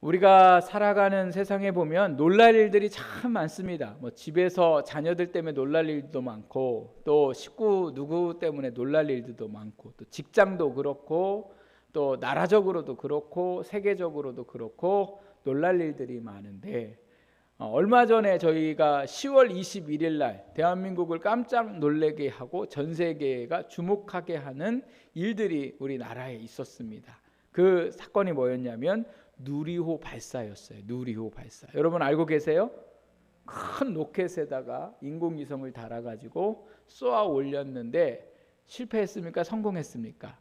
우리가 살아가는 세상에 보면 놀랄 일들이 참 많습니다. 뭐 집에서 자녀들 때문에 놀랄 일도 많고, 또 식구 누구 때문에 놀랄 일들도 많고, 또 직장도 그렇고, 또 나라적으로도 그렇고, 세계적으로도 그렇고 놀랄 일들이 많은데, 얼마 전에 저희가 10월 21일 날 대한민국을 깜짝 놀라게 하고 전 세계가 주목하게 하는 일들이 우리나라에 있었습니다. 그 사건이 뭐였냐면 누리호 발사였어요. 누리호 발사. 여러분 알고 계세요? 큰 로켓에다가 인공위성을 달아가지고 쏘아 올렸는데 실패했습니까? 성공했습니까?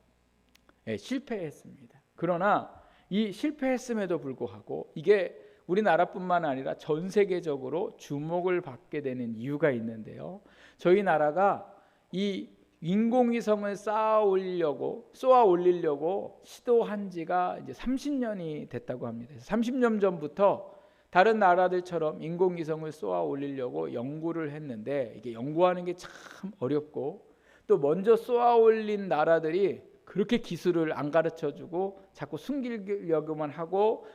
네, 실패했습니다. 그러나 이 실패했음에도 불구하고 이게 우리나라뿐만 아니라 전 세계적으로 주목을 받게 되는 이유가 있는데요. 저희 나라가 이 인공위성을 쏘아 올리려고 시도한 지가 이제 30년이 됐다고 합니다. 30년 전부터 다른 나라들처럼 인공위성을 쏘아 올리려고 연구를 했는데, 이게 연구하는 게 참 어렵고, 또 먼저 쏘아 올린 나라들이 그렇게 기술을 안 가르쳐주고 자꾸 숨기려고만 하고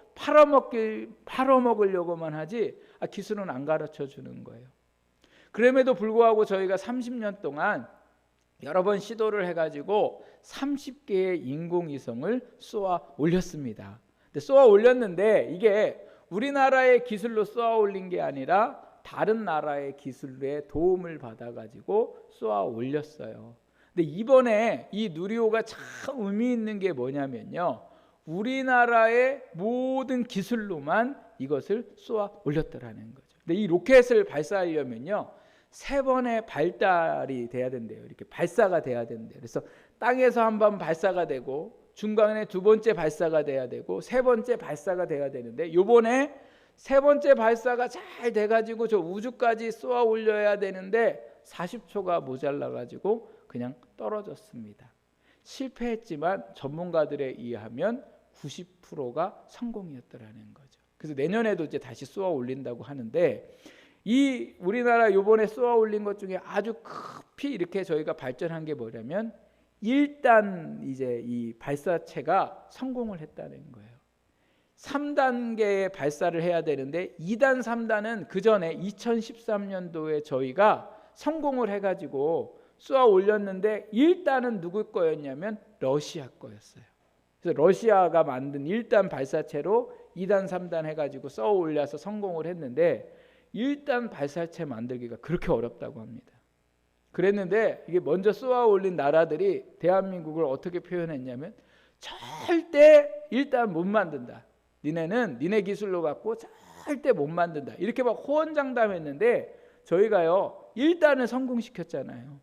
팔아먹으려고만 하지 기술은 안 가르쳐주는 거예요. 그럼에도 불구하고 저희가 30년 동안 여러 번 시도를 해가지고 30개의 인공위성을 쏘아 올렸습니다. 근데 쏘아 올렸는데 이게 우리나라의 기술로 쏘아 올린 게 아니라 다른 나라의 기술의 도움을 받아가지고 쏘아 올렸어요. 근데 이번에 이 누리호가 참 의미 있는 게 뭐냐면요, 우리나라의 모든 기술로만 이것을 쏘아 올렸더라는 거죠. 근데 이 로켓을 발사하려면요 3번의 발달이 돼야 된대요. 이렇게 발사가 돼야 된대요. 그래서 땅에서 한 번 발사가 되고, 중간에 2번째 발사가 돼야 되고, 3번째 발사가 돼야 되는데, 요번에 3번째 발사가 잘 돼가지고 저 우주까지 쏘아 올려야 되는데 40초가 모자라가지고 그냥 떨어졌습니다. 실패했지만 전문가들에 의하면 90%가 성공이었더라는 거죠. 그래서 내년에도 이제 다시 쏘아 올린다고 하는데, 이 우리나라 요번에 쏘아 올린 것 중에 아주 급히 이렇게 저희가 발전한 게 뭐냐면 1단 이제 이 발사체가 성공을 했다는 거예요. 3단계의 발사를 해야 되는데 2단, 3단은 그 전에 2013년도에 저희가 성공을 해가지고 쏘아 올렸는데 1단은 누구 거였냐면 러시아 거였어요. 그래서 러시아가 만든 1단 발사체로 2단, 3단 해가지고 쏘아 올려서 성공을 했는데 1단 발사체 만들기가 그렇게 어렵다고 합니다. 그랬는데 이게 먼저 쏘아 올린 나라들이 대한민국을 어떻게 표현했냐면 절대 1단 못 만든다. 니네는 니네 기술로 갖고 절대 못 만든다. 이렇게 막 호언장담했는데 저희가요 1단을 성공시켰잖아요.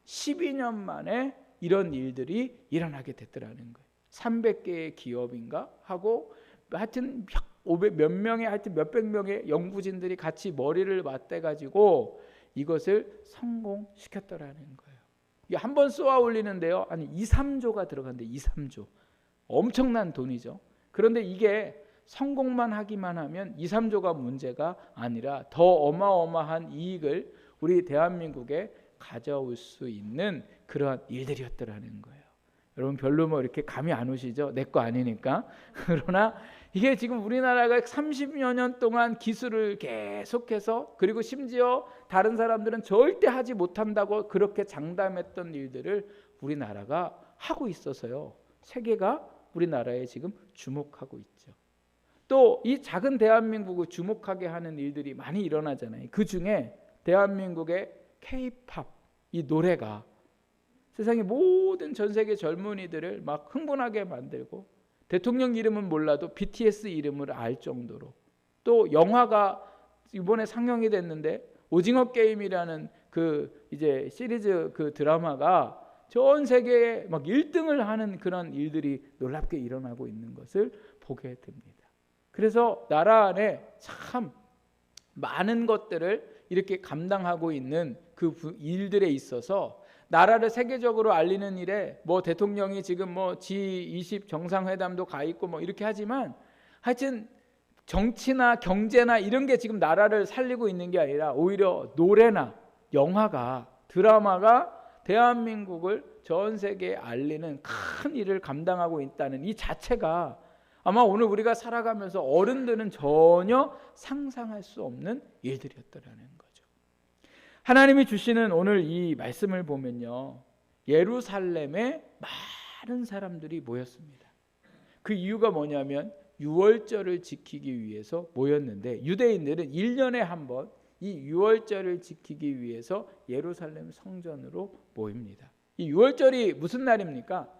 12년 만에 이런 일들이 일어나게 됐더라는 거예요. 300개의 기업인가 하고 하여튼 500 몇 명의 하여튼 몇백 명의 연구진들이 같이 머리를 맞대 가지고 이것을 성공시켰더라는 거예요. 이게 한 번 쏘아 올리는데요, 아니 2, 3조가 들어간대. 2, 3조. 엄청난 돈이죠. 그런데 이게 성공만 하기만 하면 2, 3조가 문제가 아니라 더 어마어마한 이익을 우리 대한민국에 가져올 수 있는 그러한 일들이었더라는 거예요. 여러분 별로 뭐 이렇게 감이 안 오시죠? 내 거 아니니까. 그러나 이게 지금 우리나라가 30여 년 동안 기술을 계속해서, 그리고 심지어 다른 사람들은 절대 하지 못한다고 그렇게 장담했던 일들을 우리나라가 하고 있어서요, 세계가 우리나라에 지금 주목하고 있죠. 또 이 작은 대한민국을 주목하게 하는 일들이 많이 일어나잖아요. 그 중에 대한민국의 K-팝, 이 노래가 세상의 모든 전 세계 젊은이들을 막 흥분하게 만들고, 대통령 이름은 몰라도 BTS 이름을 알 정도로, 또 영화가 이번에 상영이 됐는데 오징어 게임이라는 그 이제 시리즈 그 드라마가 전 세계에 막 1등을 하는 그런 일들이 놀랍게 일어나고 있는 것을 보게 됩니다. 그래서 나라 안에 참 많은 것들을 이렇게 감당하고 있는 그 일들에 있어서 나라를 세계적으로 알리는 일에 뭐 대통령이 지금 뭐 G20 정상회담도 가 있고 뭐 이렇게 하지만, 하여튼 정치나 경제나 이런 게 지금 나라를 살리고 있는 게 아니라 오히려 노래나 영화가, 드라마가 대한민국을 전 세계에 알리는 큰 일을 감당하고 있다는 이 자체가 아마 오늘 우리가 살아가면서 어른들은 전혀 상상할 수 없는 일들이었더라는 거죠. 하나님이 주시는 오늘 이 말씀을 보면요, 예루살렘에 많은 사람들이 모였습니다. 그 이유가 뭐냐면 유월절을 지키기 위해서 모였는데, 유대인들은 1년에 한 번 이 유월절을 지키기 위해서 예루살렘 성전으로 모입니다. 이 유월절이 무슨 날입니까?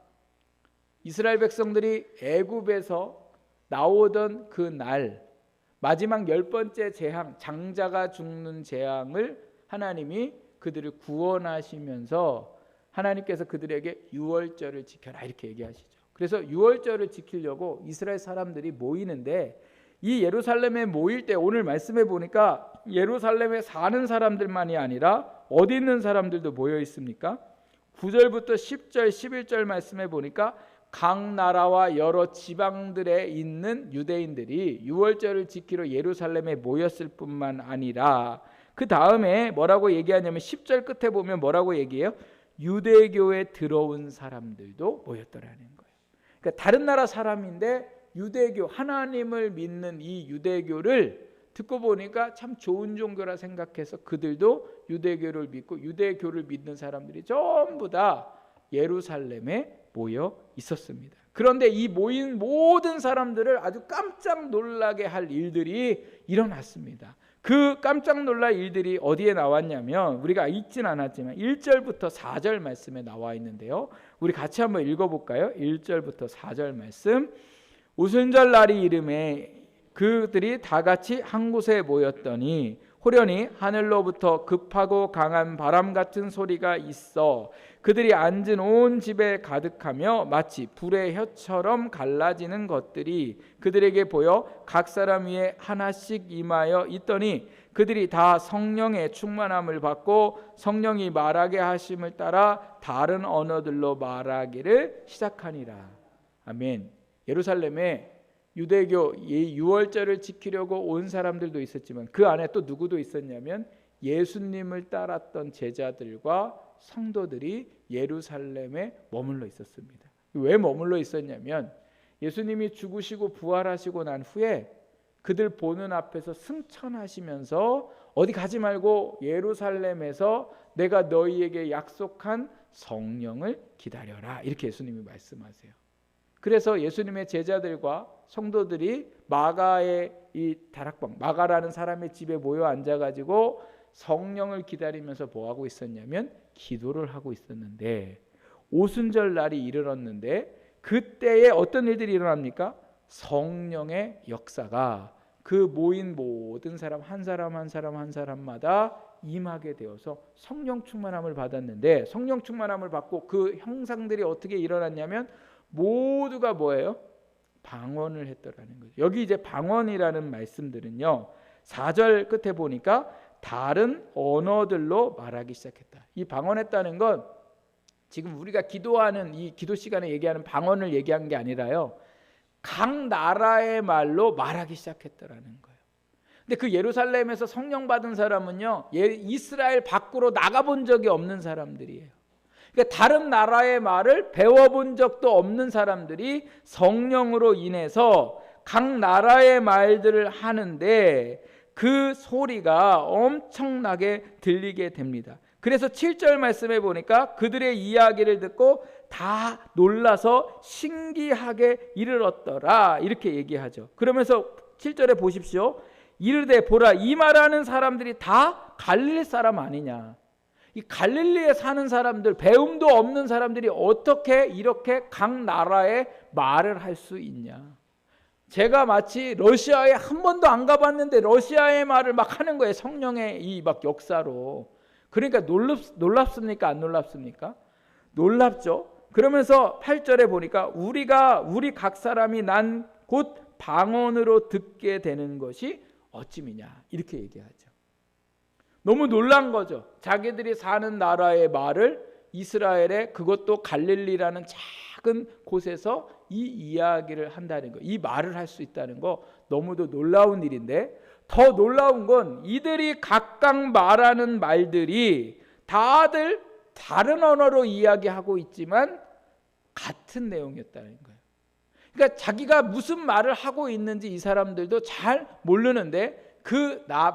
이스라엘 백성들이 애굽에서 나오던 그 날, 마지막 10번째 재앙, 장자가 죽는 재앙을 하나님이 그들을 구원하시면서 하나님께서 그들에게 유월절을 지켜라 이렇게 얘기하시죠. 그래서 유월절을 지키려고 이스라엘 사람들이 모이는데, 이 예루살렘에 모일 때 오늘 말씀해 보니까 예루살렘에 사는 사람들만이 아니라 어디 있는 사람들도 모여 있습니까? 9절부터 10절, 11절 말씀해 보니까 각 나라와 여러 지방들에 있는 유대인들이 유월절을 지키러 예루살렘에 모였을 뿐만 아니라 그 다음에 뭐라고 얘기하냐면 10절 끝에 보면 뭐라고 얘기해요? 유대교에 들어온 사람들도 모였더라는 거예요. 그러니까 다른 나라 사람인데 유대교, 하나님을 믿는 이 유대교를 듣고 보니까 참 좋은 종교라 생각해서 그들도 유대교를 믿고 유대교를 믿는 사람들이 전부 다 예루살렘에 모여 있었습니다. 그런데 이 모인 모든 사람들을 아주 깜짝 놀라게 할 일들이 일어났습니다. 그 깜짝 놀랄 일들이 어디에 나왔냐면 우리가 읽진 않았지만 1절부터 4절 말씀에 나와 있는데요. 우리 같이 한번 읽어볼까요? 1절부터 4절 말씀. 오순절 날이 이름에 그들이 다 같이 한 곳에 모였더니 호련히 하늘로부터 급하고 강한 바람 같은 소리가 있어 그들이 앉은 온 집에 가득하며 마치 불의 혀처럼 갈라지는 것들이 그들에게 보여 각 사람 위에 하나씩 임하여 있더니 그들이 다 성령의 충만함을 받고 성령이 말하게 하심을 따라 다른 언어들로 말하기를 시작하니라. 아멘. 예루살렘에 유대교 유월절을 지키려고 온 사람들도 있었지만 그 안에 또 누구도 있었냐면 예수님을 따랐던 제자들과 성도들이 예루살렘에 머물러 있었습니다. 왜 머물러 있었냐면 예수님이 죽으시고 부활하시고 난 후에 그들 보는 앞에서 승천하시면서 어디 가지 말고 예루살렘에서 내가 너희에게 약속한 성령을 기다려라 이렇게 예수님이 말씀하세요. 그래서 예수님의 제자들과 성도들이 마가의 이 다락방, 마가라는 사람의 집에 모여 앉아가지고 성령을 기다리면서 뭐 하고 있었냐면 기도를 하고 있었는데 오순절 날이 이르렀는데 그때에 어떤 일들이 일어납니까? 성령의 역사가 그 모인 모든 사람 한 사람 한 사람 한 사람마다 임하게 되어서 성령 충만함을 받았는데 성령 충만함을 받고 그 형상들이 어떻게 일어났냐면 모두가 뭐예요? 방언을 했더라는 거죠. 여기 이제 방언이라는 말씀들은요 4절 끝에 보니까 다른 언어들로 말하기 시작했다. 이 방언했다는 건 지금 우리가 기도하는 이 기도 시간에 얘기하는 방언을 얘기한 게 아니라요 각 나라의 말로 말하기 시작했더라는 거예요. 근데 그 예루살렘에서 성령 받은 사람은요 이스라엘 밖으로 나가본 적이 없는 사람들이에요. 그러니까 다른 나라의 말을 배워본 적도 없는 사람들이 성령으로 인해서 각 나라의 말들을 하는데 그 소리가 엄청나게 들리게 됩니다. 그래서 7절 말씀에 보니까 그들의 이야기를 듣고 다 놀라서 신기하게 이르렀더라 이렇게 얘기하죠. 그러면서 7절에 보십시오. 이르되 보라 이 말하는 사람들이 다 갈릴리 사람 아니냐. 이 갈릴리에 사는 사람들 배움도 없는 사람들이 어떻게 이렇게 각 나라의 말을 할 수 있냐. 제가 마치 러시아에 한 번도 안 가봤는데 러시아의 말을 막 하는 거예요. 성령의 이 막 역사로. 그러니까 놀랍습니까? 안 놀랍습니까? 놀랍죠. 그러면서 8절에 보니까 우리 각 사람이 난 곧 방언으로 듣게 되는 것이 어찌미냐 이렇게 얘기하죠. 너무 놀란 거죠. 자기들이 사는 나라의 말을 이스라엘의 그것도 갈릴리라는 작은 곳에서 이 이야기를 한다는 거, 이 말을 할 수 있다는 거 너무도 놀라운 일인데 더 놀라운 건 이들이 각각 말하는 말들이 다들 다른 언어로 이야기하고 있지만 같은 내용이었다는 거예요. 그러니까 자기가 무슨 말을 하고 있는지 이 사람들도 잘 모르는데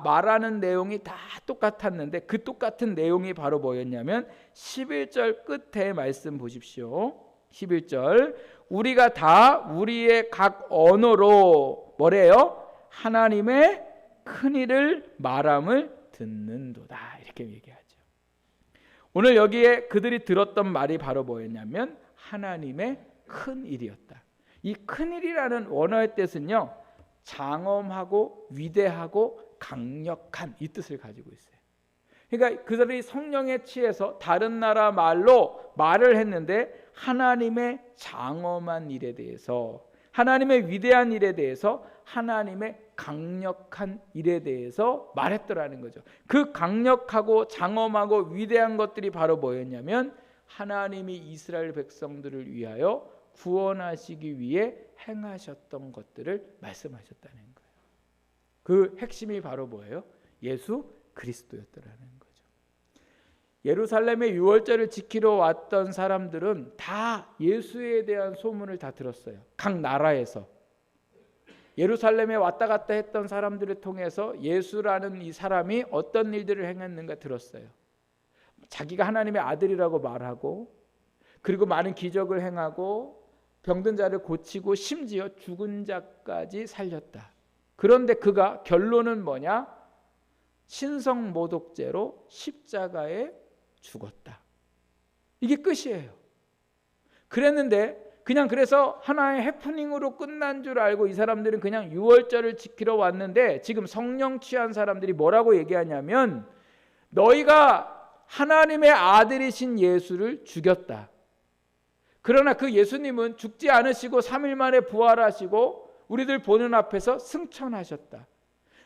말하는 내용이 다 똑같았는데 그 똑같은 내용이 바로 뭐였냐면 11절 끝에 말씀 보십시오. 11절 우리가 다 우리의 각 언어로 뭐래요? 하나님의 큰일을 말함을 듣는도다 이렇게 얘기하죠. 오늘 여기에 그들이 들었던 말이 바로 뭐였냐면 하나님의 큰일이었다. 이 큰일이라는 원어의 뜻은요 장엄하고 위대하고 강력한 이 뜻을 가지고 있어요. 그러니까 그들이 성령에 취해서 다른 나라 말로 말을 했는데 하나님의 장엄한 일에 대해서, 하나님의 위대한 일에 대해서, 하나님의 강력한 일에 대해서 말했더라는 거죠. 그 강력하고 장엄하고 위대한 것들이 바로 뭐였냐면 하나님이 이스라엘 백성들을 위하여 구원하시기 위해 행하셨던 것들을 말씀하셨다는 거예요. 그 핵심이 바로 뭐예요? 예수 그리스도였더라는 거죠. 예루살렘의 유월절을 지키러 왔던 사람들은 다 예수에 대한 소문을 다 들었어요. 각 나라에서 예루살렘에 왔다 갔다 했던 사람들을 통해서 예수라는 이 사람이 어떤 일들을 행했는가 들었어요. 자기가 하나님의 아들이라고 말하고, 그리고 많은 기적을 행하고, 병든 자를 고치고, 심지어 죽은 자까지 살렸다. 그런데 그가 결론은 뭐냐? 신성모독죄로 십자가에 죽었다. 이게 끝이에요. 그랬는데 그래서 하나의 해프닝으로 끝난 줄 알고 이 사람들은 그냥 유월절을 지키러 왔는데 지금 성령 취한 사람들이 뭐라고 얘기하냐면 너희가 하나님의 아들이신 예수를 죽였다. 그러나 그 예수님은 죽지 않으시고 3일 만에 부활하시고 우리들 보는 앞에서 승천하셨다.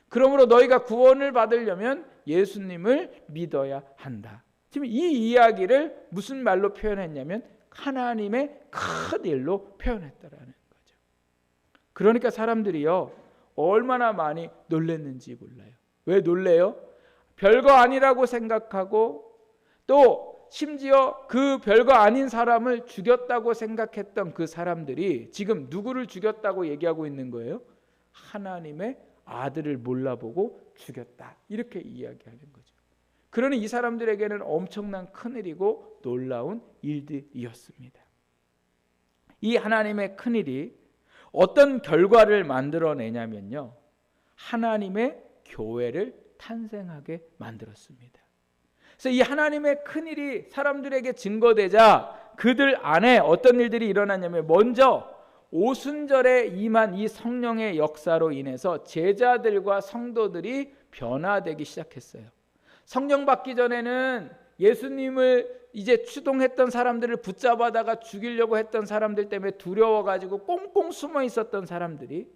그러므로 너희가 구원을 받으려면 예수님을 믿어야 한다. 지금 이 이야기를 무슨 말로 표현했냐면 하나님의 큰 일로 표현했다라는 거죠. 그러니까 사람들이요 얼마나 많이 놀랐는지 몰라요. 왜 놀래요? 별거 아니라고 생각하고 또 심지어 그 별거 아닌 사람을 죽였다고 생각했던 그 사람들이 지금 누구를 죽였다고 얘기하고 있는 거예요? 하나님의 아들을 몰라보고 죽였다. 이렇게 이야기하는 거죠. 그러니 이 사람들에게는 엄청난 큰일이고 놀라운 일들이었습니다. 이 하나님의 큰일이 어떤 결과를 만들어내냐면요. 하나님의 교회를 탄생하게 만들었습니다. 그래서 이 하나님의 큰일이 사람들에게 증거되자 그들 안에 어떤 일들이 일어났냐면 먼저 오순절에 임한 이 성령의 역사로 인해서 제자들과 성도들이 변화되기 시작했어요. 성령 받기 전에는 예수님을 이제 추동했던 사람들을 붙잡아다가 죽이려고 했던 사람들 때문에 두려워가지고 꽁꽁 숨어 있었던 사람들이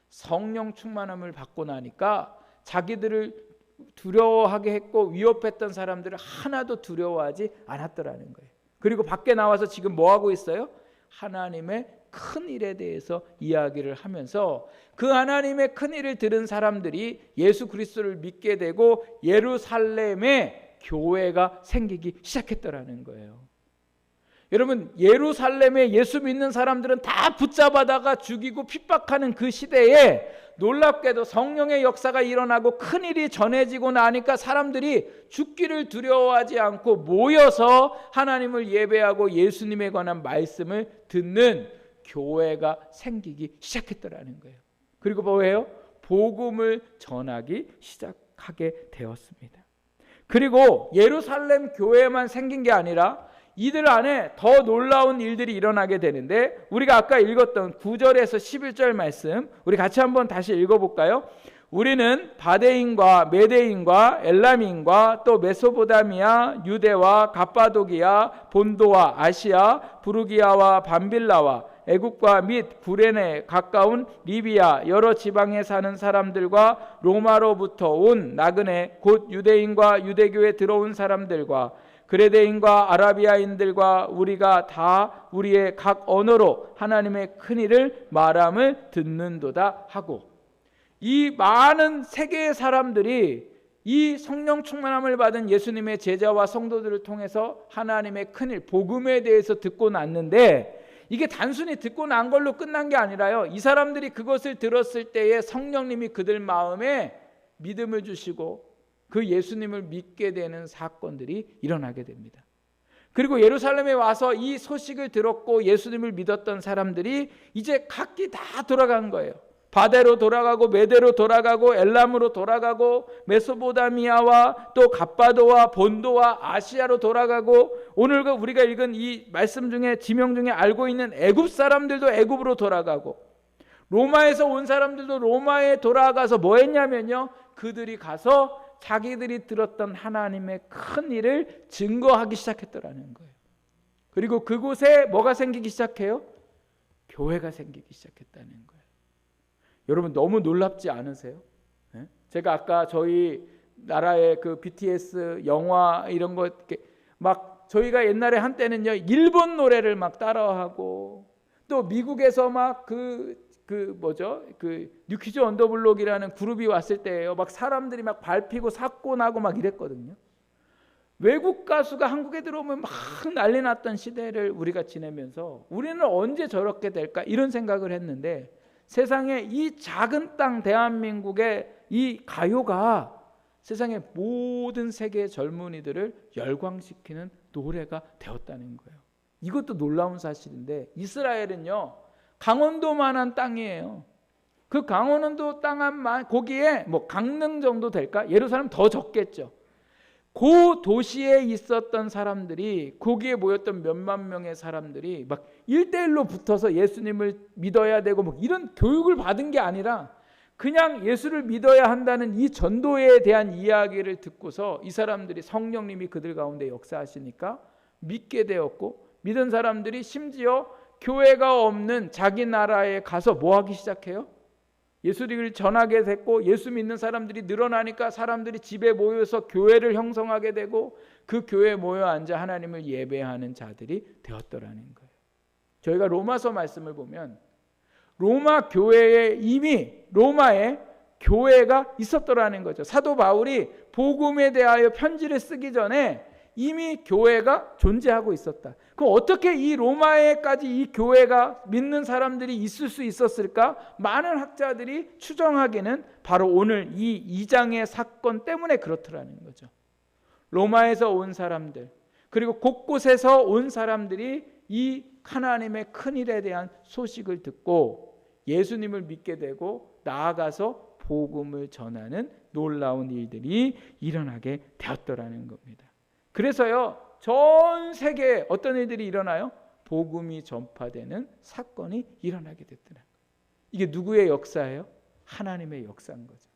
성령 충만함을 받고 나니까 자기들을 두려워하게 했고 위협했던 사람들을 하나도 두려워하지 않았더라는 거예요. 그리고 밖에 나와서 지금 뭐 하고 있어요? 하나님의 큰 일에 대해서 이야기를 하면서 그 하나님의 큰 일을 들은 사람들이 예수 그리스도를 믿게 되고 예루살렘에 교회가 생기기 시작했더라는 거예요. 여러분 예루살렘에 예수 믿는 사람들은 다 붙잡아다가 죽이고 핍박하는 그 시대에 놀랍게도 성령의 역사가 일어나고 큰일이 전해지고 나니까 사람들이 죽기를 두려워하지 않고 모여서 하나님을 예배하고 예수님에 관한 말씀을 듣는 교회가 생기기 시작했더라는 거예요. 그리고 뭐예요? 복음을 전하기 시작하게 되었습니다. 그리고 예루살렘 교회만 생긴 게 아니라 이들 안에 더 놀라운 일들이 일어나게 되는데 우리가 아까 읽었던 9절에서 11절 말씀 우리 같이 한번 다시 읽어볼까요? 우리는 바데인과 메데인과 엘람인과 또 메소포타미아, 유대와 갑바도기아, 본도와 아시아, 부르기아와 밤빌라와 애국과 및 구레네 가까운 리비아 여러 지방에 사는 사람들과 로마로부터 온 나그네 곧 유대인과 유대교에 들어온 사람들과 그레데인과 아라비아인들과 우리가 다 우리의 각 언어로 하나님의 큰일을 말함을 듣는도다 하고 이 많은 세계의 사람들이 이 성령 충만함을 받은 예수님의 제자와 성도들을 통해서 하나님의 큰일 복음에 대해서 듣고 났는데 이게 단순히 듣고 난 걸로 끝난 게 아니라요. 이 사람들이 그것을 들었을 때에 성령님이 그들 마음에 믿음을 주시고 그 예수님을 믿게 되는 사건들이 일어나게 됩니다. 그리고 예루살렘에 와서 이 소식을 들었고 예수님을 믿었던 사람들이 이제 각기 다 돌아간 거예요. 바데로 돌아가고 메대로 돌아가고 엘람으로 돌아가고 메소포타미아와 또 갑바도와 본도와 아시아로 돌아가고 오늘 우리가 읽은 이 말씀 중에 지명 중에 알고 있는 애굽 사람들도 애굽으로 돌아가고 로마에서 온 사람들도 로마에 돌아가서 뭐 했냐면요, 그들이 가서 자기들이 들었던 하나님의 큰 일을 증거하기 시작했더라는 거예요. 그리고 그곳에 뭐가 생기기 시작해요? 교회가 생기기 시작했다는 거예요. 여러분 너무 놀랍지 않으세요? 제가 아까 저희 나라의 그 BTS 영화 이런 거 막 저희가 옛날에 한때는요 일본 노래를 막 따라하고 또 미국에서 막 그 뉴키즈 언더블록이라는 그룹이 왔을 때예요. 막 사람들이 막 밟히고 사고나고 막 이랬거든요. 외국 가수가 한국에 들어오면 막 난리 났던 시대를 우리가 지내면서 우리는 언제 저렇게 될까 이런 생각을 했는데 세상에 이 작은 땅 대한민국의 이 가요가 세상의 모든 세계의 젊은이들을 열광시키는 노래가 되었다는 거예요. 이것도 놀라운 사실인데 이스라엘은요 강원도만한 땅이에요. 그 강원도 땅 한 거기에 뭐 강릉 정도 될까? 예루살렘 더 적겠죠. 그 도시에 있었던 사람들이 거기에 모였던 몇만 명의 사람들이 막 1대1로 붙어서 예수님을 믿어야 되고 뭐 이런 교육을 받은 게 아니라 그냥 예수를 믿어야 한다는 이 전도에 대한 이야기를 듣고서 이 사람들이 성령님이 그들 가운데 역사하시니까 믿게 되었고 믿은 사람들이 심지어 교회가 없는 자기 나라에 가서 뭐 하기 시작해요? 예수를 전하게 됐고 예수 믿는 사람들이 늘어나니까 사람들이 집에 모여서 교회를 형성하게 되고 그 교회에 모여 앉아 하나님을 예배하는 자들이 되었더라는 거예요. 저희가 로마서 말씀을 보면 로마 교회에 이미 로마에 교회가 있었더라는 거죠. 사도 바울이 복음에 대하여 편지를 쓰기 전에 이미 교회가 존재하고 있었다. 그럼 어떻게 이 로마에까지 이 교회가 믿는 사람들이 있을 수 있었을까? 많은 학자들이 추정하기는 바로 오늘 이 2장의 사건 때문에 그렇더라는 거죠. 로마에서 온 사람들 그리고 곳곳에서 온 사람들이 이 하나님의 큰 일에 대한 소식을 듣고 예수님을 믿게 되고 나아가서 복음을 전하는 놀라운 일들이 일어나게 되었더라는 겁니다. 그래서요 전 세계에 어떤 일들이 일어나요? 복음이 전파되는 사건이 일어나게 됐더라. 이게 누구의 역사예요? 하나님의 역사인 거죠.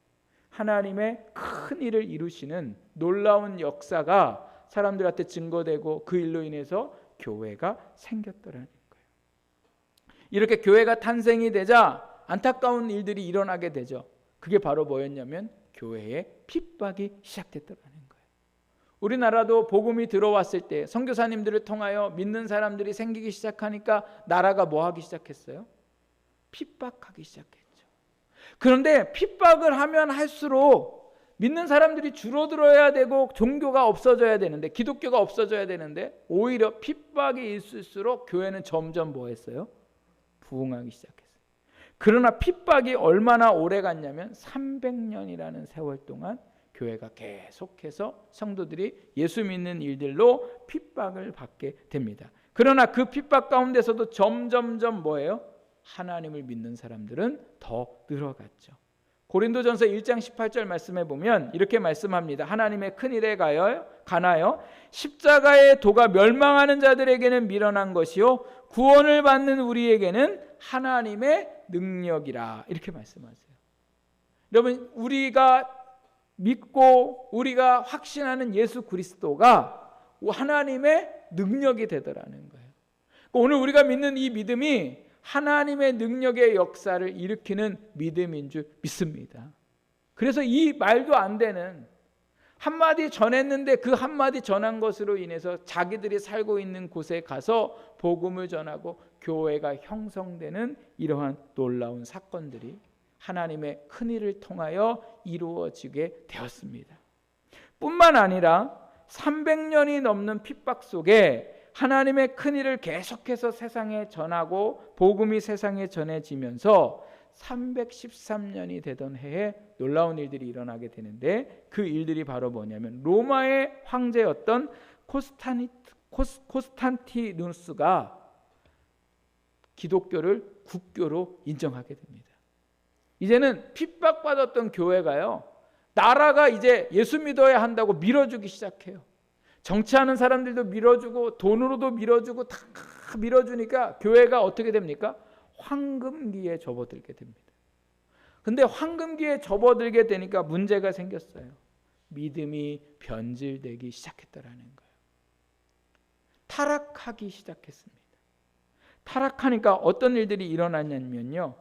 하나님의 큰 일을 이루시는 놀라운 역사가 사람들한테 증거되고 그 일로 인해서 교회가 생겼더라는 거예요. 이렇게 교회가 탄생이 되자 안타까운 일들이 일어나게 되죠. 그게 바로 뭐였냐면 교회에 핍박이 시작됐더라는 거예요. 우리나라도 복음이 들어왔을 때 선교사님들을 통하여 믿는 사람들이 생기기 시작하니까 나라가 뭐 하기 시작했어요? 핍박하기 시작했죠. 그런데 핍박을 하면 할수록 믿는 사람들이 줄어들어야 되고 종교가 없어져야 되는데 기독교가 없어져야 되는데 오히려 핍박이 있을수록 교회는 점점 뭐 했어요? 부흥하기 시작했어요. 그러나 핍박이 얼마나 오래 갔냐면 300년이라는 세월 동안 교회가 계속해서 성도들이 예수 믿는 일들로 핍박을 받게 됩니다. 그러나 그 핍박 가운데서도 점점점 뭐예요? 하나님을 믿는 사람들은 더 늘어갔죠. 고린도전서 1장 18절 말씀에 보면 이렇게 말씀합니다. 하나님의 큰 일에 가나요? 십자가의 도가 멸망하는 자들에게는 미련한 것이요 구원을 받는 우리에게는 하나님의 능력이라 이렇게 말씀하세요. 여러분 우리가 믿고 우리가 확신하는 예수 그리스도가 하나님의 능력이 되더라는 거예요. 오늘 우리가 믿는 이 믿음이 하나님의 능력의 역사를 일으키는 믿음인 줄 믿습니다. 그래서 이 말도 안 되는 한마디 전했는데 그 한마디 전한 것으로 인해서 자기들이 살고 있는 곳에 가서 복음을 전하고 교회가 형성되는 이러한 놀라운 사건들이 하나님의 큰 일을 통하여 이루어지게 되었습니다. 뿐만 아니라 300년이 넘는 핍박 속에 하나님의 큰 일을 계속해서 세상에 전하고 복음이 세상에 전해지면서 313년이 되던 해에 놀라운 일들이 일어나게 되는데, 그 일들이 바로 뭐냐면 로마의 황제였던 코스탄티누스가 기독교를 국교로 인정하게 됩니다. 이제는 핍박받았던 교회가요, 나라가 이제 예수 믿어야 한다고 밀어주기 시작해요. 정치하는 사람들도 밀어주고 돈으로도 밀어주고 다 밀어주니까 교회가 어떻게 됩니까? 황금기에 접어들게 됩니다. 근데 황금기에 접어들게 되니까 문제가 생겼어요. 믿음이 변질되기 시작했다라는 거예요. 타락하기 시작했습니다. 타락하니까 어떤 일들이 일어났냐면요,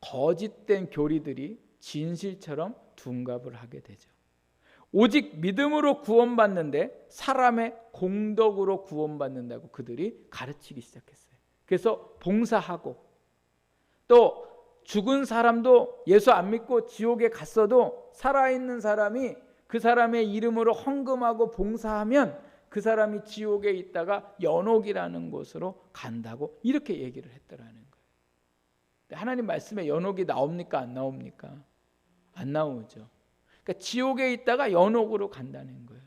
거짓된 교리들이 진실처럼 둔갑을 하게 되죠. 오직 믿음으로 구원받는데 사람의 공덕으로 구원받는다고 그들이 가르치기 시작했어요. 그래서 봉사하고, 또 죽은 사람도 예수 안 믿고 지옥에 갔어도 살아있는 사람이 그 사람의 이름으로 헌금하고 봉사하면 그 사람이 지옥에 있다가 연옥이라는 곳으로 간다고 이렇게 얘기를 했더라는 거예요. 하나님 말씀에 연옥이 나옵니까? 안 나옵니까? 안 나오죠. 그러니까 지옥에 있다가 연옥으로 간다는 거예요.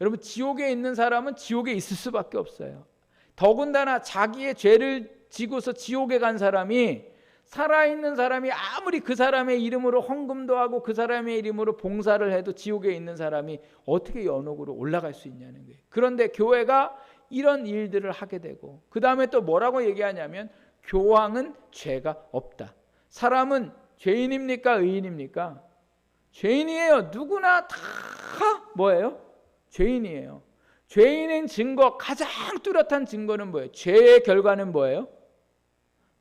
여러분, 지옥에 있는 사람은 지옥에 있을 수밖에 없어요. 더군다나 자기의 죄를 지고서 지옥에 간 사람이, 살아있는 사람이 아무리 그 사람의 이름으로 헌금도 하고 그 사람의 이름으로 봉사를 해도 지옥에 있는 사람이 어떻게 연옥으로 올라갈 수 있냐는 거예요. 그런데 교회가 이런 일들을 하게 되고, 그 다음에 또 뭐라고 얘기하냐면 교황은 죄가 없다. 사람은 죄인입니까? 의인입니까? 죄인이에요. 누구나 다 뭐예요? 죄인이에요. 죄인인 증거, 가장 뚜렷한 증거는 뭐예요? 죄의 결과는 뭐예요?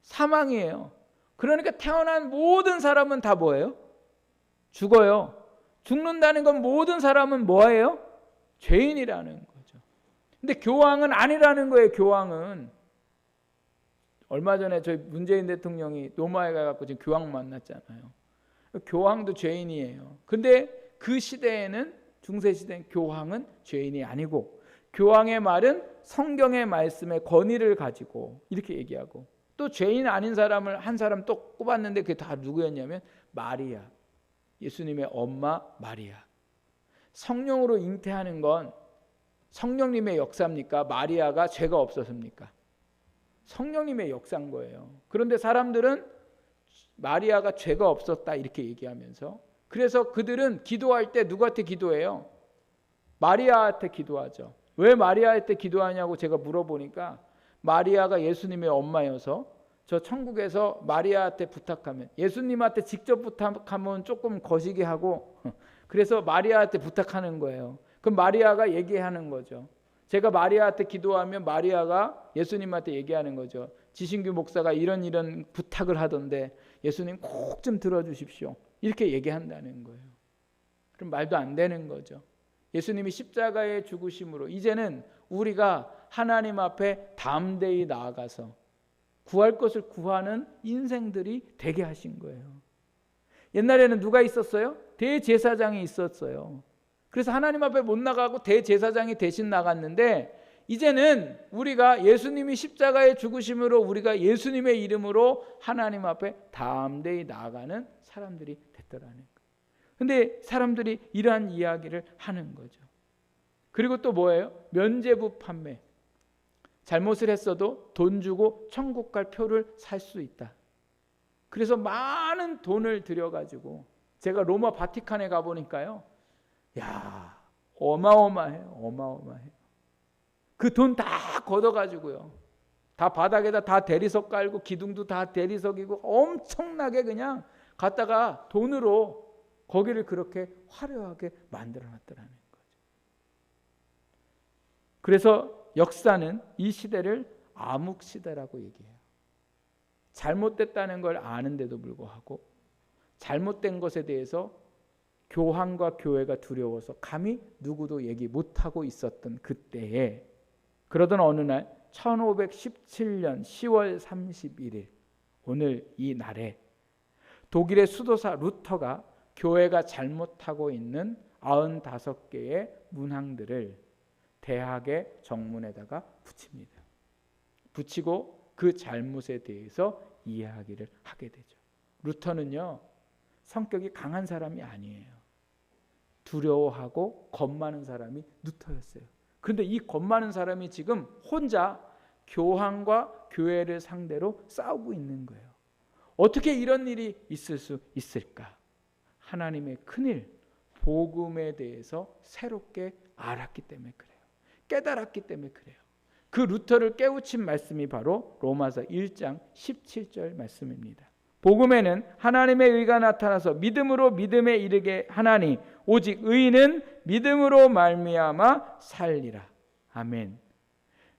사망이에요. 그러니까 태어난 모든 사람은 다 뭐예요? 죽어요. 죽는다는 건 모든 사람은 뭐예요? 죄인이라는 거죠. 근데 교황은 아니라는 거예요. 교황은. 얼마 전에 저희 문재인 대통령이 로마에 가서 지금 교황 만났잖아요. 교황도 죄인이에요. 근데 그 시대에는, 중세시대엔 교황은 죄인이 아니고, 교황의 말은 성경의 말씀의 권위를 가지고 이렇게 얘기하고, 또 죄인 아닌 사람을 한 사람 또 꼽았는데 그게 다 누구였냐면 마리아, 예수님의 엄마 마리아. 성령으로 잉태하는 건 성령님의 역사입니까? 마리아가 죄가 없었습니까? 성령님의 역사인 거예요. 그런데 사람들은 마리아가 죄가 없었다 이렇게 얘기하면서, 그래서 그들은 기도할 때 누구한테 기도해요? 마리아한테 기도하죠. 왜 마리아한테 기도하냐고 제가 물어보니까, 마리아가 예수님의 엄마여서 저 천국에서 마리아한테 부탁하면, 예수님한테 직접 부탁하면 조금 거시기 하고, 그래서 마리아한테 부탁하는 거예요. 그럼 마리아가 얘기하는 거죠. 제가 마리아한테 기도하면 마리아가 예수님한테 얘기하는 거죠. 지신규 목사가 이런 부탁을 하던데 예수님 꼭 좀 들어주십시오. 이렇게 얘기한다는 거예요. 그럼 말도 안 되는 거죠. 예수님이 십자가의 죽으심으로 이제는 우리가 하나님 앞에 담대히 나아가서 구할 것을 구하는 인생들이 되게 하신 거예요. 옛날에는 누가 있었어요? 대제사장이 있었어요. 그래서 하나님 앞에 못 나가고 대제사장이 대신 나갔는데, 이제는 우리가 예수님이 십자가의 죽으심으로 우리가 예수님의 이름으로 하나님 앞에 담대히 나아가는 사람들이 됐더라는 거예요. 근데 사람들이 이러한 이야기를 하는 거죠. 그리고 또 뭐예요? 면죄부 판매. 잘못을 했어도 돈 주고 천국 갈 표를 살 수 있다. 그래서 많은 돈을 들여가지고, 제가 로마 바티칸에 가보니까요, 야, 어마어마해요. 어마어마해요. 그 돈 다 걷어가지고요, 다 바닥에다 다 대리석 깔고 기둥도 다 대리석이고 엄청나게 그냥 갖다가 돈으로 거기를 그렇게 화려하게 만들어놨더라는 거죠. 그래서 역사는 이 시대를 암흑시대라고 얘기해요. 잘못됐다는 걸 아는데도 불구하고 잘못된 것에 대해서 교황과 교회가 두려워서 감히 누구도 얘기 못하고 있었던 그때에, 그러던 어느 날 1517년 10월 31일, 오늘 이 날에 독일의 수도사 루터가 교회가 잘못하고 있는 95개의 문항들을 대학의 정문에다가 붙입니다. 붙이고 그 잘못에 대해서 이야기를 하게 되죠. 루터는요, 성격이 강한 사람이 아니에요. 두려워하고 겁 많은 사람이 루터였어요. 그런데 이 겁 많은 사람이 지금 혼자 교황과 교회를 상대로 싸우고 있는 거예요. 어떻게 이런 일이 있을 수 있을까? 하나님의 큰일, 복음에 대해서 새롭게 알았기 때문에 그래요. 깨달았기 때문에 그래요. 그 루터를 깨우친 말씀이 바로 로마서 1장 17절 말씀입니다. 복음에는 하나님의 의가 나타나서 믿음으로 믿음에 이르게 하나니 오직 의인은 믿음으로 말미암아 살리라. 아멘.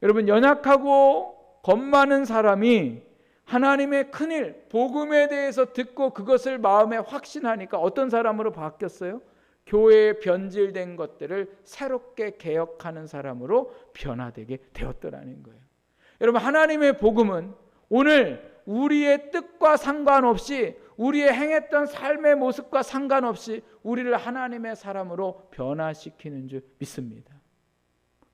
여러분, 연약하고 겁 많은 사람이 하나님의 큰일, 복음에 대해서 듣고 그것을 마음에 확신하니까 어떤 사람으로 바뀌었어요? 교회에 변질된 것들을 새롭게 개혁하는 사람으로 변화되게 되었더라는 거예요. 여러분, 하나님의 복음은 오늘 우리의 뜻과 상관없이, 우리의 행했던 삶의 모습과 상관없이 우리를 하나님의 사람으로 변화시키는 줄 믿습니다.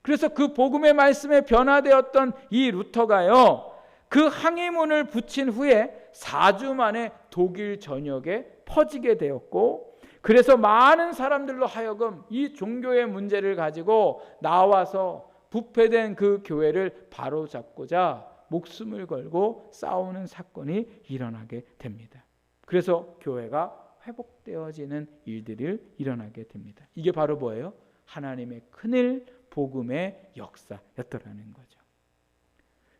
그래서 그 복음의 말씀에 변화되었던 이 루터가요, 그 항해문을 붙인 후에 4주 만에 독일 전역에 퍼지게 되었고, 그래서 많은 사람들로 하여금 이 종교의 문제를 가지고 나와서 부패된 그 교회를 바로잡고자 목숨을 걸고 싸우는 사건이 일어나게 됩니다. 그래서 교회가 회복되어지는 일들이 일어나게 됩니다. 이게 바로 뭐예요? 하나님의 큰일, 복음의 역사였더라는 거죠.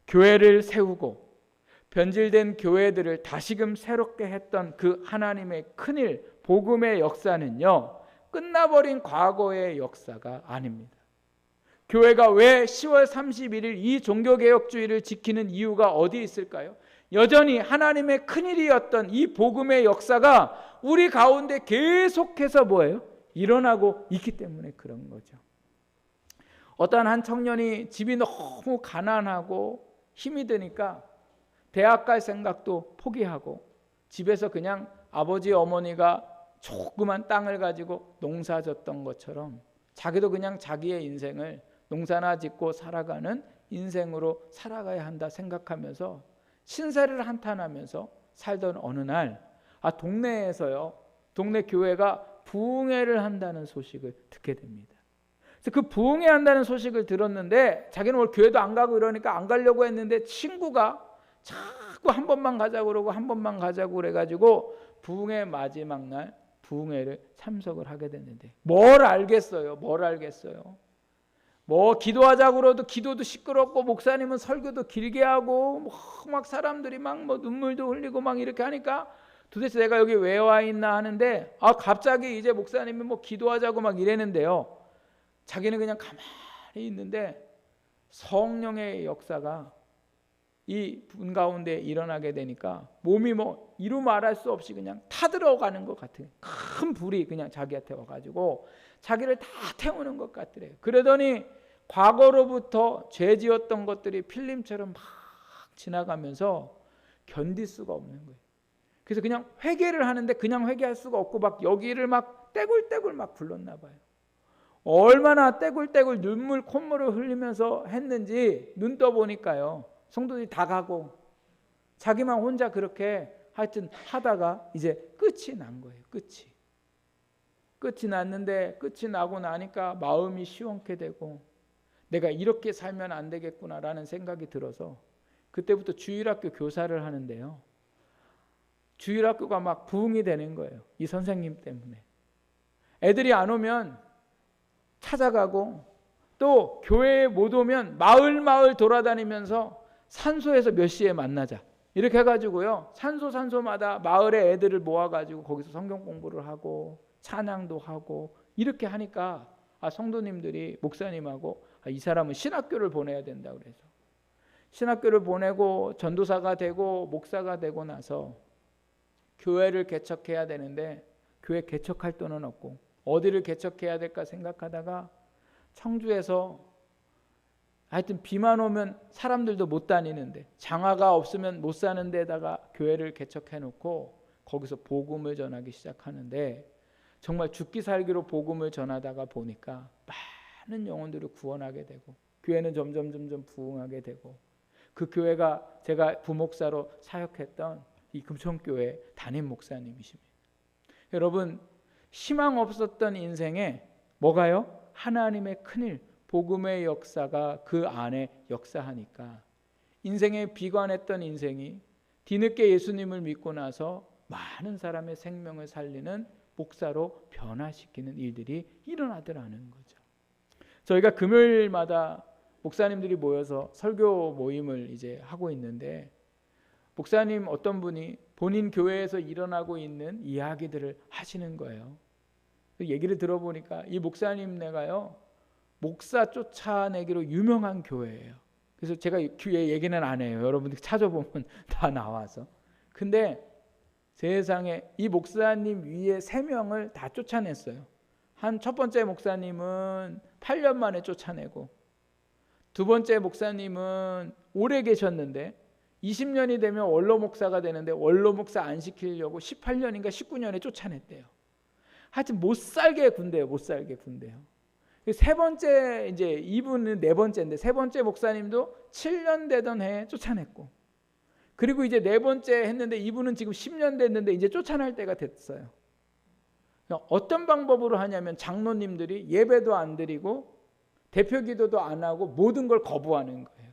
교회를 세우고 변질된 교회들을 다시금 새롭게 했던 그 하나님의 큰일, 복음의 역사는요, 끝나버린 과거의 역사가 아닙니다. 교회가 왜 10월 31일 이 종교개혁주의를 지키는 이유가 어디 있을까요? 여전히 하나님의 큰일이었던 이 복음의 역사가 우리 가운데 계속해서 뭐예요? 일어나고 있기 때문에 그런 거죠. 어떤 한 청년이 집이 너무 가난하고 힘이 드니까 대학 갈 생각도 포기하고 집에서 그냥 아버지 어머니가 조그만 땅을 가지고 농사 졌던 것처럼 자기도 그냥 자기의 인생을 농사나 짓고 살아가는 인생으로 살아가야 한다 생각하면서 신세를 한탄하면서 살던 어느 날, 동네에서요, 동네 교회가 부흥회를 한다는 소식을 듣게 됩니다. 그래서 그 부흥회 한다는 소식을 들었는데 자기는 오늘 교회도 안 가고 이러니까 안 가려고 했는데 친구가 자꾸 한 번만 가자고 그러고 한 번만 가자고 그래가지고 부흥회 마지막 날 부흥회를 참석을 하게 됐는데 뭘 알겠어요? 뭐 기도하자고 그러도 기도도 시끄럽고 목사님은 설교도 길게 하고 막 사람들이 막 눈물도 흘리고 막 이렇게 하니까 도대체 내가 여기 왜 와 있나 하는데 갑자기 이제 목사님이 기도하자고 막 이랬는데요. 자기는 그냥 가만히 있는데 성령의 역사가 이 분 가운데 일어나게 되니까 몸이 이루 말할 수 없이 그냥 타들어가는 것 같은 큰 불이 그냥 자기한테 와가지고 자기를 다 태우는 것 같더래요. 그러더니 과거로부터 죄 지었던 것들이 필름처럼 막 지나가면서 견딜 수가 없는 거예요. 그래서 그냥 회개를 하는데 그냥 회개할 수가 없고 막 여기를 막 떼굴떼굴 막 굴렀나 봐요. 얼마나 떼굴떼굴 눈물 콧물을 흘리면서 했는지 눈 떠보니까요, 성도들이 다 가고 자기만 혼자 그렇게 하여튼 하다가 이제 끝이 난 거예요. 끝이 났는데 끝이 나고 나니까 마음이 시원케 되고 내가 이렇게 살면 안 되겠구나라는 생각이 들어서 그때부터 주일학교 교사를 하는데요, 주일학교가 막 부흥이 되는 거예요. 이 선생님 때문에. 애들이 안 오면 찾아가고 또 교회에 못 오면 마을 돌아다니면서 산소에서 몇 시에 만나자 이렇게 해가지고요, 산소마다 마을의 애들을 모아가지고 거기서 성경 공부를 하고 찬양도 하고 이렇게 하니까 성도님들이 목사님하고 이 사람은 신학교를 보내야 된다 그래서 신학교를 보내고 전도사가 되고 목사가 되고 나서 교회를 개척해야 되는데 교회 개척할 돈은 없고 어디를 개척해야 될까 생각하다가 청주에서 하여튼 비만 오면 사람들도 못 다니는데 장화가 없으면 못 사는 데다가 교회를 개척해 놓고 거기서 복음을 전하기 시작하는데 정말 죽기 살기로 복음을 전하다가 보니까 많은 영혼들을 구원하게 되고 교회는 점점 부흥하게 되고 그 교회가 제가 부목사로 사역했던 이 금천교회 담임 목사님이십니다. 여러분, 희망 없었던 인생에 뭐가요? 하나님의 큰일, 복음의 역사가 그 안에 역사하니까 인생에 비관했던 인생이 뒤늦게 예수님을 믿고 나서 많은 사람의 생명을 살리는 목사로 변화시키는 일들이 일어나더라는 거죠. 저희가 금요일마다 목사님들이 모여서 설교 모임을 이제 하고 있는데 목사님 어떤 분이 본인 교회에서 일어나고 있는 이야기들을 하시는 거예요. 얘기를 들어보니까 이 목사님네가요 목사 쫓아내기로 유명한 교회예요. 그래서 제가 교회 얘기는 안 해요. 여러분들 찾아보면 다 나와서. 근데 세상에 이 목사님 위에 3명을 다 쫓아냈어요. 한 첫 번째 목사님은 8년 만에 쫓아내고 두 번째 목사님은 오래 계셨는데 20년이 되면 원로 목사가 되는데 원로 목사 안 시키려고 18년인가 19년에 쫓아냈대요. 하여튼 못 살게 군대요. 못 살게 군대요. 세 번째 이제 이분은 네 번째인데 세 번째 목사님도 7년 되던 해에 쫓아냈고 그리고 이제 네 번째 했는데 이분은 지금 10년 됐는데 이제 쫓아낼 때가 됐어요. 어떤 방법으로 하냐면 장로님들이 예배도 안 드리고 대표 기도도 안 하고 모든 걸 거부하는 거예요.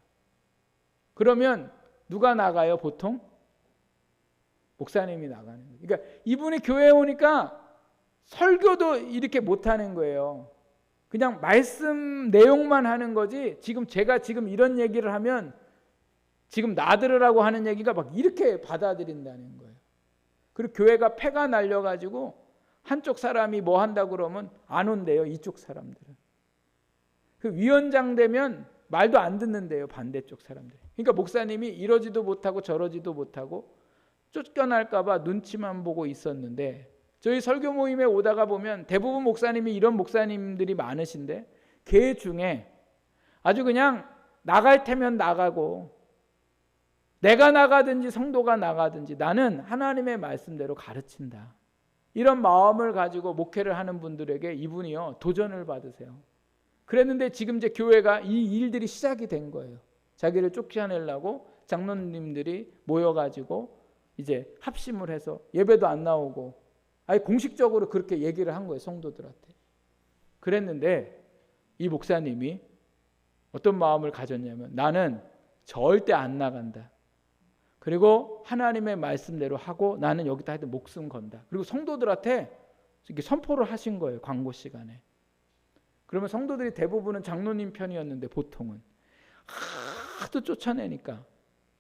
그러면 누가 나가요? 보통 목사님이 나가는 거예요. 그러니까 이분이 교회에 오니까 설교도 이렇게 못하는 거예요. 그냥 말씀 내용만 하는 거지 제가 지금 이런 얘기를 하면 지금 나들으라고 하는 얘기가 막 이렇게 받아들인다는 거예요. 그리고 교회가 폐가 날려가지고 한쪽 사람이 뭐 한다고 그러면 안 온대요. 이쪽 사람들은. 그 위원장 되면 말도 안 듣는데요. 반대쪽 사람들. 그러니까 목사님이 이러지도 못하고 저러지도 못하고 쫓겨날까 봐 눈치만 보고 있었는데 저희 설교 모임에 오다가 보면 대부분 목사님이 이런 목사님들이 많으신데 그 중에 아주 그냥 나갈 테면 나가고 내가 나가든지 성도가 나가든지 나는 하나님의 말씀대로 가르친다. 이런 마음을 가지고 목회를 하는 분들에게 이분이요 도전을 받으세요. 그랬는데 지금 이제 교회가 이 일들이 시작이 된 거예요. 자기를 쫓겨내려고 장로님들이 모여가지고 이제 합심을 해서 예배도 안 나오고 아예 공식적으로 그렇게 얘기를 한 거예요. 성도들한테. 그랬는데 이 목사님이 어떤 마음을 가졌냐면 나는 절대 안 나간다. 그리고 하나님의 말씀대로 하고 나는 여기다 하여튼 목숨 건다. 그리고 성도들한테 이렇게 선포를 하신 거예요. 광고 시간에. 그러면 성도들이 대부분은 장로님 편이었는데 보통은 하도 쫓아내니까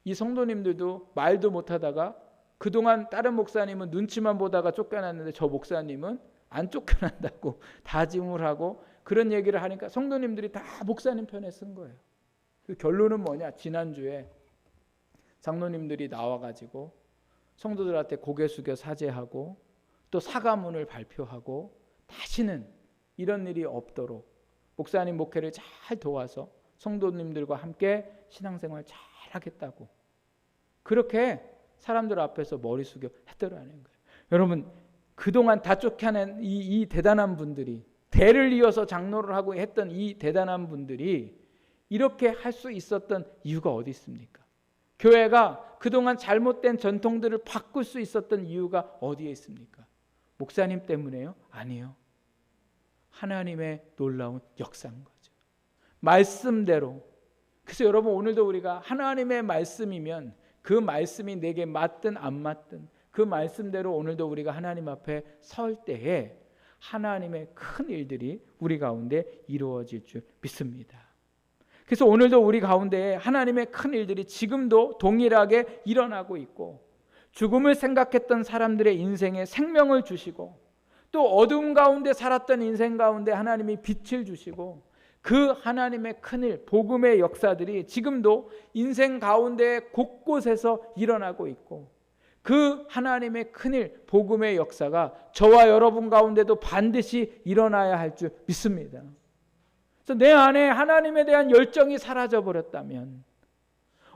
이 성도님들도 말도 못하다가 그동안 다른 목사님은 눈치만 보다가 쫓겨났는데 저 목사님은 안 쫓겨난다고 다짐을 하고 그런 얘기를 하니까 성도님들이 다 목사님 편에 쓴 거예요. 그 결론은 뭐냐? 지난주에 장로님들이 나와가지고 성도들한테 고개 숙여 사죄하고 또 사과문을 발표하고 다시는 이런 일이 없도록 목사님 목회를 잘 도와서 성도님들과 함께 신앙생활 잘 하겠다고 그렇게 사람들 앞에서 머리 숙여 했더라는 거예요. 여러분 그동안 다 쫓겨낸 이 대단한 분들이 대를 이어서 장로를 하고 했던 이 대단한 분들이 이렇게 할 수 있었던 이유가 어디 있습니까? 교회가 그동안 잘못된 전통들을 바꿀 수 있었던 이유가 어디에 있습니까? 목사님 때문에요? 아니요. 하나님의 놀라운 역사인 거죠. 말씀대로. 그래서 여러분 오늘도 우리가 하나님의 말씀이면 그 말씀이 내게 맞든 안 맞든 그 말씀대로 오늘도 우리가 하나님 앞에 설 때에 하나님의 큰 일들이 우리 가운데 이루어질 줄 믿습니다. 그래서 오늘도 우리 가운데 하나님의 큰 일들이 지금도 동일하게 일어나고 있고 죽음을 생각했던 사람들의 인생에 생명을 주시고 또 어둠 가운데 살았던 인생 가운데 하나님이 빛을 주시고 그 하나님의 큰일, 복음의 역사들이 지금도 인생 가운데 곳곳에서 일어나고 있고 그 하나님의 큰일, 복음의 역사가 저와 여러분 가운데도 반드시 일어나야 할 줄 믿습니다. 그래서 내 안에 하나님에 대한 열정이 사라져버렸다면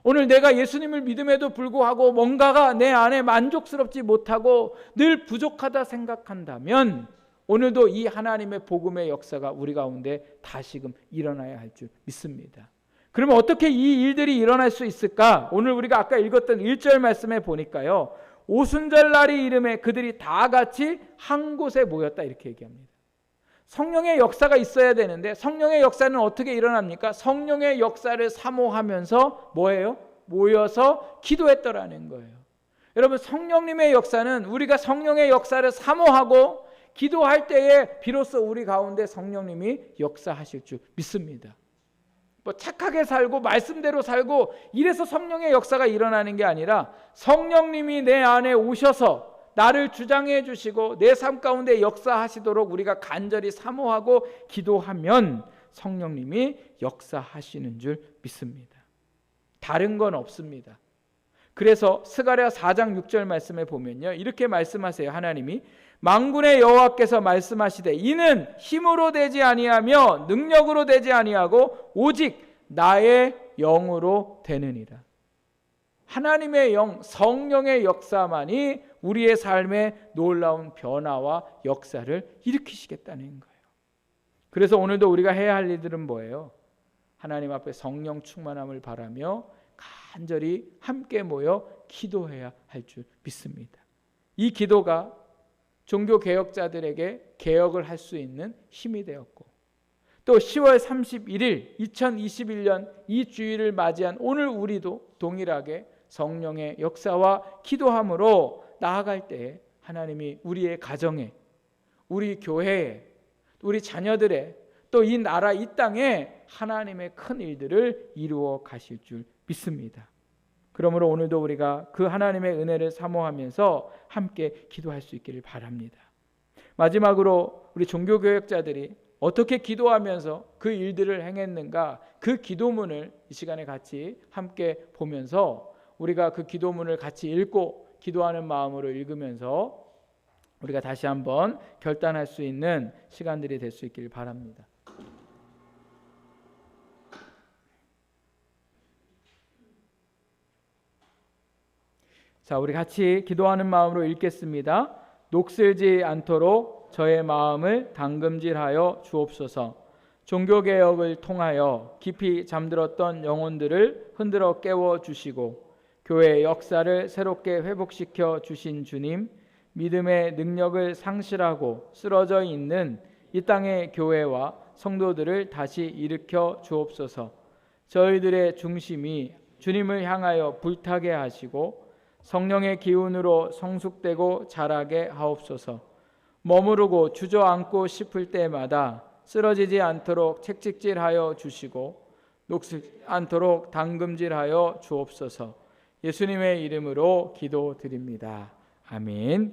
오늘 내가 예수님을 믿음에도 불구하고 뭔가가 내 안에 만족스럽지 못하고 늘 부족하다 생각한다면 오늘도 이 하나님의 복음의 역사가 우리 가운데 다시금 일어나야 할 줄 믿습니다. 그러면 어떻게 이 일들이 일어날 수 있을까? 오늘 우리가 아까 읽었던 1절 말씀에 보니까요, 오순절날이 이름에 그들이 다 같이 한 곳에 모였다 이렇게 얘기합니다. 성령의 역사가 있어야 되는데 성령의 역사는 어떻게 일어납니까? 성령의 역사를 사모하면서 뭐예요? 모여서 기도했더라는 거예요. 여러분, 성령님의 역사는 우리가 성령의 역사를 사모하고 기도할 때에 비로소 우리 가운데 성령님이 역사하실 줄 믿습니다. 뭐 착하게 살고 말씀대로 살고 이래서 성령의 역사가 일어나는 게 아니라 성령님이 내 안에 오셔서 나를 주장해 주시고 내 삶 가운데 역사하시도록 우리가 간절히 사모하고 기도하면 성령님이 역사하시는 줄 믿습니다. 다른 건 없습니다. 그래서 스가랴 4장 6절 말씀에 보면요, 이렇게 말씀하세요. 하나님이 만군의 여호와께서 말씀하시되 이는 힘으로 되지 아니하며 능력으로 되지 아니하고 오직 나의 영으로 되느니라. 하나님의 영, 성령의 역사만이 우리의 삶에 놀라운 변화와 역사를 일으키시겠다는 거예요. 그래서 오늘도 우리가 해야 할 일들은 뭐예요? 하나님 앞에 성령 충만함을 바라며 간절히 함께 모여 기도해야 할 줄 믿습니다. 이 기도가 종교개혁자들에게 개혁을 할 수 있는 힘이 되었고, 또 10월 31일 2021년 이 주일을 맞이한 오늘 우리도 동일하게 성령의 역사와 기도함으로 나아갈 때에 하나님이 우리의 가정에, 우리 교회에, 우리 자녀들의, 또 이 나라 이 땅에 하나님의 큰 일들을 이루어 가실 줄 믿습니다. 그러므로 오늘도 우리가 그 하나님의 은혜를 사모하면서 함께 기도할 수 있기를 바랍니다. 마지막으로 우리 종교교역자들이 어떻게 기도하면서 그 일들을 행했는가, 그 기도문을 이 시간에 같이 함께 보면서 우리가 그 기도문을 같이 읽고 기도하는 마음으로 읽으면서 우리가 다시 한번 결단할 수 있는 시간들이 될 수 있기를 바랍니다. 자, 우리 같이 기도하는 마음으로 읽겠습니다. 녹슬지 않도록 저의 마음을 담금질하여 주옵소서. 종교개혁을 통하여 깊이 잠들었던 영혼들을 흔들어 깨워주시고 교회의 역사를 새롭게 회복시켜 주신 주님, 믿음의 능력을 상실하고 쓰러져 있는 이 땅의 교회와 성도들을 다시 일으켜 주옵소서. 저희들의 중심이 주님을 향하여 불타게 하시고 성령의 기운으로 성숙되고 자라게 하옵소서. 머무르고 주저앉고 싶을 때마다 쓰러지지 않도록 책찍질하여 주시고 녹슬지 않도록 담금질하여 주옵소서. 예수님의 이름으로 기도드립니다. 아멘.